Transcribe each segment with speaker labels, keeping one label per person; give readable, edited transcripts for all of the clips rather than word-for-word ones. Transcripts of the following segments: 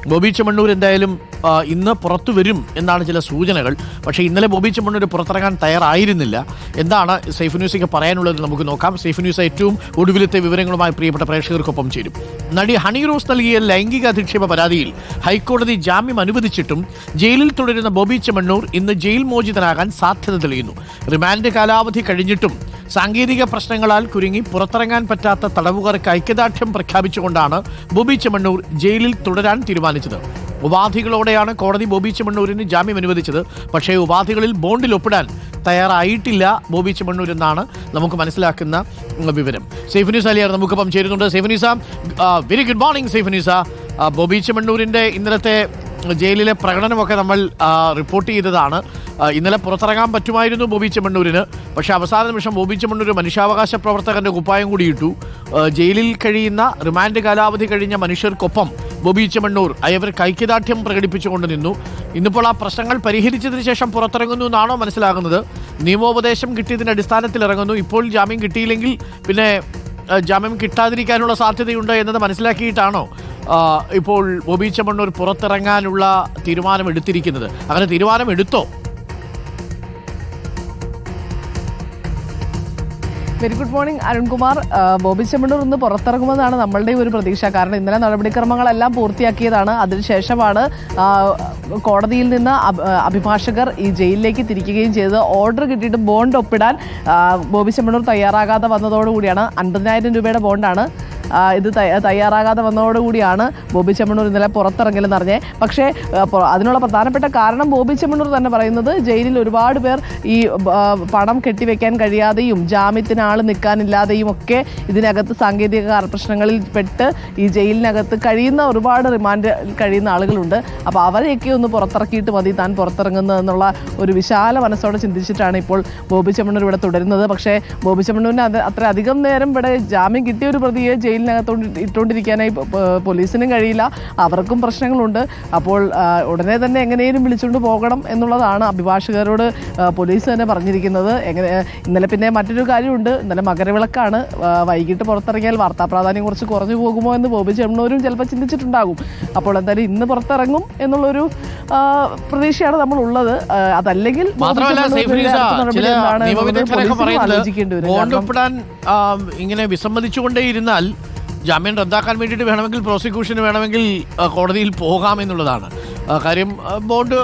Speaker 1: ബോബി ചെമ്മണ്ണൂർ എന്തായാലും ഇന്ന് പുറത്തു വരും എന്നാണ് ചില സൂചനകൾ. പക്ഷേ ഇന്നലെ ബോബി ചെമ്മണ്ണൂർ പുറത്തിറങ്ങാൻ തയ്യാറായിരുന്നില്ല. എന്താണ് സൈഫ് ന്യൂസിക്ക് പറയാനുള്ളത് നമുക്ക് നോക്കാം. സൈഫ് ന്യൂസ് ഏറ്റവും ഒടുവിലത്തെ വിവരങ്ങളുമായി പ്രിയപ്പെട്ട പ്രേക്ഷകർക്കൊപ്പം ചേരും. നടി ഹണി റോസ് നൽകിയ ലൈംഗിക അധിക്ഷേപ പരാതിയിൽ ഹൈക്കോടതി ജാമ്യം അനുവദിച്ചിട്ടും ജയിലിൽ തുടരുന്ന ബോബി ചെമ്മണ്ണൂർ ഇന്ന് ജയിൽ മോചിതനാകാൻ സാധ്യത തെളിയുന്നു. റിമാൻഡ് കാലാവധി കഴിഞ്ഞിട്ടും സാങ്കേതിക പ്രശ്നങ്ങളാൽ കുരുങ്ങി പുറത്തിറങ്ങാൻ പറ്റാത്ത തടവുകാർക്ക് ഐക്യദാർഢ്യം പ്രഖ്യാപിച്ചുകൊണ്ടാണ് ബോബി ചെമ്മണ്ണൂർ ജയിലിൽ തുടരാൻ തീരുമാനിച്ചത്. ഉപാധികളോടെയാണ് കോടതി ബോബി ചെമ്മണ്ണൂരിന് ജാമ്യം അനുവദിച്ചത്. പക്ഷേ ഉപാധികളിൽ ബോണ്ടിൽ ഒപ്പിടാൻ തയ്യാറായിട്ടില്ല ബോബി ചെമ്മണ്ണൂർ എന്നാണ് നമുക്ക് മനസ്സിലാക്കുന്ന വിവരം. സൈഫ് ന്യൂസ് അലിയാർ നമുക്കൊപ്പം ചേരുന്നുണ്ട്. Saif ന്യൂസ, very good morning Saif ന്യൂസ. Bobby ചെമ്മണ്ണൂരിൻ്റെ ഇന്നലത്തെ ജയിലിലെ പ്രകടനമൊക്കെ നമ്മൾ റിപ്പോർട്ട് ചെയ്തതാണ്. ഇന്നലെ പുറത്തിറങ്ങാൻ പറ്റുമായിരുന്നു ബോബി ചെമ്മണ്ണൂരിന്. പക്ഷേ അവസാന നിമിഷം ബോബി ചെമ്മണ്ണൂർ മനുഷ്യാവകാശ പ്രവർത്തകന്റെ കുപ്പായം കൂടി ഇട്ടു. ജയിലിൽ കഴിയുന്ന റിമാൻഡ് കാലാവധി കഴിഞ്ഞ മനുഷ്യർക്കൊപ്പം ബോബി ചെമ്മണ്ണൂർ അവർക്ക് ഐക്യദാർഢ്യം പ്രകടിപ്പിച്ചുകൊണ്ട് നിന്നു. ഇന്നിപ്പോൾ ആ പ്രശ്നങ്ങൾ പരിഹരിച്ചതിന് ശേഷം പുറത്തിറങ്ങുന്നു എന്നാണോ മനസ്സിലാകുന്നത്? നിയമോപദേശം കിട്ടിയതിൻ്റെ അടിസ്ഥാനത്തിൽ ഇറങ്ങുന്നു. ഇപ്പോൾ ജാമ്യം കിട്ടിയില്ലെങ്കിൽ പിന്നെ ജാമ്യം കിട്ടാതിരിക്കാനുള്ള സാധ്യതയുണ്ട് എന്നത് മനസ്സിലാക്കിയിട്ടാണോ ഇപ്പോൾ ബോബി ചെമ്മണ്ണൂർ പുറത്തിറങ്ങാനുള്ള തീരുമാനം എടുത്തിരിക്കുന്നത്? അങ്ങനെ തീരുമാനം എടുത്തോ?
Speaker 2: Very good morning Arunkumar. Bobby Chemmanur ഇന്ന് പുറത്തിറങ്ങുമെന്നാണ് നമ്മളുടെ ഒരു പ്രതീക്ഷ. കാരണം ഇന്നലെ നടപടിക്രമങ്ങളെല്ലാം പൂർത്തിയാക്കിയതാണ്. അതിനുശേഷമാണ് കോടതിയിൽ നിന്ന് അഭിഭാഷകർ ഈ ജയിലിലേക്ക് തിരിക്കുകയും ചെയ്തത്. ഓർഡർ കിട്ടിയിട്ട് ബോണ്ട് ഒപ്പിടാൻ ബോബി ചെമ്മണ്ണൂർ തയ്യാറാകാതെ വന്നതോടുകൂടിയാണ് 50,000 രൂപയുടെ ബോണ്ടാണ് ഇത് തയ്യാറാകാതെ വന്നതോടുകൂടിയാണ് ബോബി ചെമ്മണ്ണൂർ ഇന്നലെ പുറത്തിറങ്ങലെന്ന് പറഞ്ഞേ. പക്ഷേ അതിനുള്ള പ്രധാനപ്പെട്ട കാരണം ബോബി ചെമ്മണ്ണൂർ തന്നെ പറയുന്നത് ജയിലിൽ ഒരുപാട് പേർ ഈ പണം കെട്ടിവെക്കാൻ കഴിയാതെയും ജാമ്യത്തിന് ആൾ നിൽക്കാനില്ലാതെയും ഒക്കെ ഇതിനകത്ത് സാങ്കേതിക പ്രശ്നങ്ങളിൽ പെട്ട് ഈ ജയിലിനകത്ത് കഴിയുന്ന ഒരുപാട് റിമാൻഡ് കഴിയുന്ന ആളുകളുണ്ട്. അപ്പോൾ അവരെയൊക്കെ ഒന്ന് പുറത്തിറക്കിയിട്ട് മതി താൻ പുറത്തിറങ്ങുന്നതെന്നുള്ള ഒരു വിശാല മനസ്സോടെ ചിന്തിച്ചിട്ടാണ് ഇപ്പോൾ ബോബി ചെമ്മണ്ണൂർ ഇവിടെ തുടരുന്നത്. പക്ഷേ ബോബി ചെമ്മണ്ണൂരിന് അത്ര അധികം നേരം ഇവിടെ ജാമ്യം കിട്ടിയ ഒരു പ്രതിയെ ജയിലിനകത്തോണ്ട് ഇട്ടുകൊണ്ടിരിക്കാനായി പോലീസിനും കഴിയില്ല. അവർക്കും പ്രശ്നങ്ങളുണ്ട്. അപ്പോൾ ഉടനെ തന്നെ എങ്ങനെയും വിളിച്ചുകൊണ്ട് പോകണം എന്നുള്ളതാണ് അഭിഭാഷകരോട് പോലീസ് തന്നെ പറഞ്ഞിരിക്കുന്നത്. ഇന്നലെ പിന്നെ മറ്റൊരു കാര്യമുണ്ട്. ഇന്നലെ മകരവിളക്കാണ്. വൈകിട്ട് പുറത്തിറങ്ങിയാൽ വാർത്താ പ്രാധാന്യം കുറച്ച് കുറഞ്ഞു പോകുമോ എന്ന് ബോബി ചെമ്മണ്ണൂരും ചിലപ്പോൾ ചിന്തിച്ചിട്ടുണ്ടാകും. അപ്പോൾ എന്തായാലും ഇന്ന് പുറത്തിറങ്ങും എന്നുള്ളൊരു പ്രതീക്ഷയാണ് നമ്മൾ ഉള്ളത്. അതല്ലെങ്കിൽ ആലോചിക്കേണ്ടി വരും.
Speaker 1: ഇങ്ങനെ വിസമ്മതിച്ചുകൊണ്ടേയിരുന്നാൽ ജാമ്യം റദ്ദാക്കാൻ വേണ്ടിയിട്ട് വേണമെങ്കിൽ പ്രോസിക്യൂഷന് വേണമെങ്കിൽ കോടതിയിൽ പോകാമെന്നുള്ളതാണ് കാര്യം. ബോണ്ട്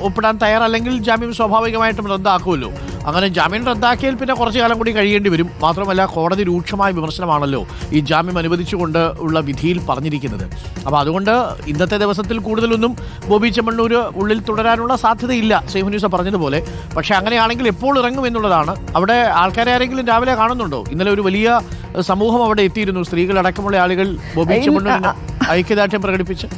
Speaker 1: ഒപ്പിടാൻ തയ്യാറല്ലെങ്കിൽ ജാമ്യം സ്വാഭാവികമായിട്ടും റദ്ദാക്കുമല്ലോ. അങ്ങനെ ജാമ്യം റദ്ദാക്കിയാൽ പിന്നെ കുറച്ചു കാലം കൂടി കഴിയേണ്ടി വരും. മാത്രമല്ല കോടതി രൂക്ഷമായ വിമർശനമാണല്ലോ ഈ ജാമ്യം അനുവദിച്ചുകൊണ്ട് ഉള്ള വിധിയിൽ പറഞ്ഞിരിക്കുന്നത്. അപ്പോൾ അതുകൊണ്ട് ഇന്നത്തെ ദിവസത്തിൽ കൂടുതലൊന്നും ബോബി ചെമ്മണ്ണൂർ ഉള്ളിൽ തുടരാനുള്ള സാധ്യതയില്ല സൈഫ് ന്യൂസ് പറഞ്ഞതുപോലെ. പക്ഷേ അങ്ങനെയാണെങ്കിൽ എപ്പോൾ ഇറങ്ങും എന്നുള്ളതാണ്. അവിടെ ആൾക്കാരെ ആരെങ്കിലും രാവിലെ കാണുന്നുണ്ടോ? ഇന്നലെ ഒരു വലിയ സമൂഹം അവിടെ എത്തിയിരുന്നു. സ്ത്രീകളടക്കമുള്ള ആളുകൾ ബോബി ചെമ്മണ്ണൂരിന് ഐക്യദാർഢ്യം പ്രകടിപ്പിച്ച്.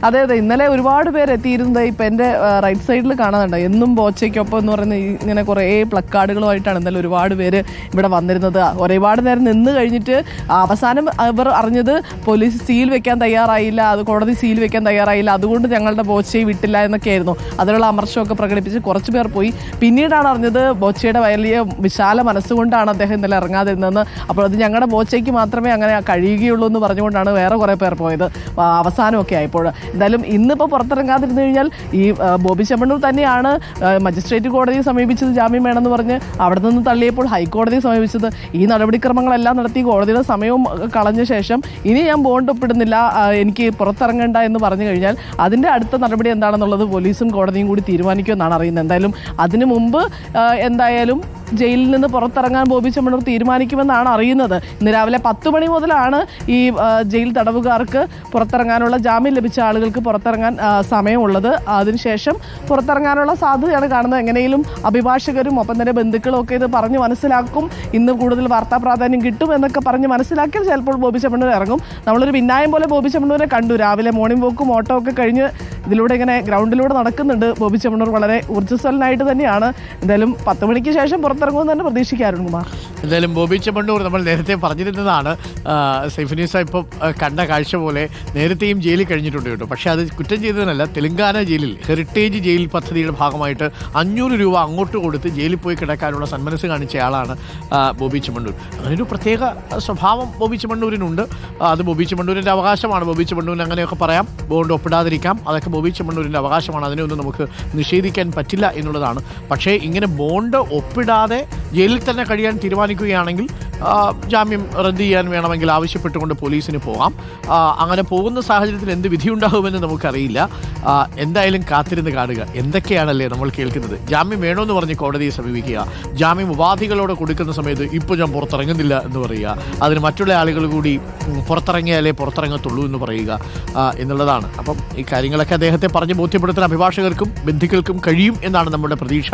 Speaker 2: അതെ അതെ, ഇന്നലെ ഒരുപാട് പേര് എത്തിയിരുന്നത് ഇപ്പം എൻ്റെ റൈറ്റ് സൈഡിൽ കാണാനുണ്ട്. എന്നും ബോച്ചയ്ക്കൊപ്പം എന്ന് പറയുന്ന ഇങ്ങനെ കുറേ പ്ലക്കാർഡുകളുമായിട്ടാണ് ഇന്നലെ ഒരുപാട് പേര് ഇവിടെ വന്നിരുന്നത്. ഒരുപാട് നേരം നിന്ന് കഴിഞ്ഞിട്ട് അവസാനം ഇവർ അറിഞ്ഞത് പോലീസ് സീൽ വെക്കാൻ തയ്യാറായില്ല, അത് കോടതി സീൽ വെക്കാൻ തയ്യാറായില്ല, അതുകൊണ്ട് ഞങ്ങളുടെ ബോച്ചയെ വിട്ടില്ല എന്നൊക്കെയായിരുന്നു. അതിനുള്ള അമർഷമൊക്കെ പ്രകടിപ്പിച്ച് കുറച്ച് പേർ പോയി. പിന്നീടാണ് അറിഞ്ഞത് ബോച്ചയുടെ വലിയ വിശാല മനസ്സുകൊണ്ടാണ് അദ്ദേഹം ഇന്നലെ ഇറങ്ങാതിരുന്നതെന്ന്. അപ്പോൾ അത് ഞങ്ങളുടെ ബോച്ചയ്ക്ക് മാത്രമേ അങ്ങനെ കഴിയുകയുള്ളൂ എന്ന് പറഞ്ഞുകൊണ്ടാണ് വേറെ കുറേ പേർ പോയത് അവസാനമൊക്കെ ആയപ്പോൾ. എന്തായാലും ഇന്നിപ്പോൾ പുറത്തിറങ്ങാതിരുന്നു കഴിഞ്ഞാൽ ഈ ബോബി ചെമ്മണ്ണൂർ തന്നെയാണ് മജിസ്ട്രേറ്റ് കോടതിയെ സമീപിച്ചത് ജാമ്യം വേണമെന്ന് പറഞ്ഞ്. അവിടെ നിന്ന് തള്ളിയപ്പോൾ ഹൈക്കോടതിയെ സമീപിച്ചത്. ഈ നടപടിക്രമങ്ങളെല്ലാം നടത്തി കോടതിയുടെ സമയവും കളഞ്ഞ ശേഷം ഇനി ഞാൻ ബോണ്ട് ഒപ്പിടുന്നില്ല, എനിക്ക് പുറത്തിറങ്ങേണ്ട എന്ന് പറഞ്ഞു കഴിഞ്ഞാൽ അതിൻ്റെ അടുത്ത നടപടി എന്താണെന്നുള്ളത് പോലീസും കോടതിയും കൂടി തീരുമാനിക്കുമെന്നാണ് അറിയുന്നത്. എന്തായാലും അതിനു മുമ്പ് എന്തായാലും ജയിലിൽ നിന്ന് പുറത്തിറങ്ങാൻ ബോബി ചെമ്മണ്ണൂർ തീരുമാനിക്കുമെന്നാണ് അറിയുന്നത്. ഇന്ന് രാവിലെ 10 മണി മുതലാണ് ഈ ജയിൽ തടവുകാർക്ക് പുറത്തിറങ്ങാനുള്ള ജാമ്യം ലഭിച്ച ആളുകൾക്ക് പുറത്തിറങ്ങാൻ സമയമുള്ളത്. അതിനുശേഷം പുറത്തിറങ്ങാനുള്ള സാധ്യതയാണ് കാണുന്നത്. എങ്ങനെയും അഭിഭാഷകരും ഒപ്പം തന്നെ ബന്ധുക്കളും ഒക്കെ ഇത് പറഞ്ഞ് മനസ്സിലാക്കും. ഇന്ന് കൂടുതൽ വാർത്താ പ്രാധാന്യം കിട്ടും എന്നൊക്കെ പറഞ്ഞ് മനസ്സിലാക്കിയാൽ ചിലപ്പോൾ ബോബി ചെമ്മണ്ണൂർ ഇറങ്ങും. നമ്മളൊരു പിന്നായം പോലെ ബോബി ചെമ്മണ്ണൂരെ കണ്ടു. രാവിലെ മോർണിംഗ് വോക്കും ഓട്ടോ ഒക്കെ കഴിഞ്ഞ് ഇതിലൂടെ ഇങ്ങനെ ഗ്രൗണ്ടിലൂടെ നടക്കുന്നുണ്ട് ബോബി ചെമ്മണ്ണൂർ. വളരെ ഊർജ്ജസ്വലനായിട്ട് തന്നെയാണ്. എന്തായാലും 10 മണിക്ക് ശേഷം പുറത്തിറങ്ങുമെന്ന് തന്നെ പ്രതീക്ഷിക്കാം അരുൺകുമാർ.
Speaker 1: എന്തായാലും ബോബി ചെമ്മണ്ണൂർ നമ്മൾ നേരത്തെ പറഞ്ഞിരുന്നതാണ്. സൈഫ് ന്യൂസ് ഇപ്പം കണ്ട കാഴ്ച പോലെ നേരത്തെയും ജയിലിൽ കഴിഞ്ഞിട്ടുണ്ട് കേട്ടോ. പക്ഷേ അത് കുറ്റം ചെയ്തതിനല്ല, തെലങ്കാന ജയിലിൽ ഹെറിറ്റേജ് ജയിൽ പദ്ധതിയുടെ ഭാഗമായിട്ട് 500 രൂപ അങ്ങോട്ട് കൊടുത്ത് ജയിലിൽ പോയി കിടക്കാനുള്ള സന്മനസ് കാണിച്ച ആളാണ് ബോബി ചെമ്മണ്ണൂർ. അങ്ങനൊരു പ്രത്യേക സ്വഭാവം ബോബി ചെമ്മണ്ണൂരിനുണ്ട്. അത് ബോബി ചെമ്മണ്ണൂരിൻ്റെ അവകാശമാണ്. ബോബി ചെമ്മണ്ണൂരിന് അങ്ങനെയൊക്കെ പറയാം, ബോണ്ട് ഒപ്പിടാതിരിക്കാം, അതൊക്കെ ബോബി ചെമ്മണ്ണൂരിൻ്റെ അവകാശമാണ്. അതിനെയൊന്നും നമുക്ക് നിഷേധിക്കാൻ പറ്റില്ല എന്നുള്ളതാണ്. പക്ഷേ ഇങ്ങനെ ബോണ്ട് ഒപ്പിടാതെ ജയിലിൽ തന്നെ കഴിയാൻ തീരുമാനിക്കുകയാണെങ്കിൽ ജാമ്യം റദ്ദ് ചെയ്യാൻ വേണമെങ്കിൽ ആവശ്യപ്പെട്ടുകൊണ്ട് പോലീസിന് പോകാം. അങ്ങനെ പോകുന്ന സാഹചര്യത്തിൽ എന്ത് വിധിയുണ്ടാകുമെന്ന് നമുക്കറിയില്ല. എന്തായാലും കാത്തിരുന്ന് കാണുക. എന്തൊക്കെയാണല്ലേ നമ്മൾ കേൾക്കുന്നത്. ജാമ്യം വേണമെന്ന് പറഞ്ഞ് കോടതിയെ സമീപിക്കുക, ജാമ്യം ഉപാധികളോടെ കൊടുക്കുന്ന സമയത്ത് ഇപ്പോൾ ഞാൻ പുറത്തിറങ്ങുന്നില്ല എന്ന് പറയുക, അതിന് മറ്റുള്ള ആളുകൾ കൂടി പുറത്തിറങ്ങിയാലേ പുറത്തിറങ്ങത്തുള്ളൂ എന്ന് പറയുക എന്നുള്ളതാണ്. അപ്പം ഈ കാര്യങ്ങളൊക്കെ അദ്ദേഹത്തെ പറഞ്ഞ് ബോധ്യപ്പെടുത്താൻ അഭിഭാഷകർക്കും ബന്ധുക്കൾക്കും കഴിയും എന്നാണ് നമ്മുടെ പ്രതീക്ഷ.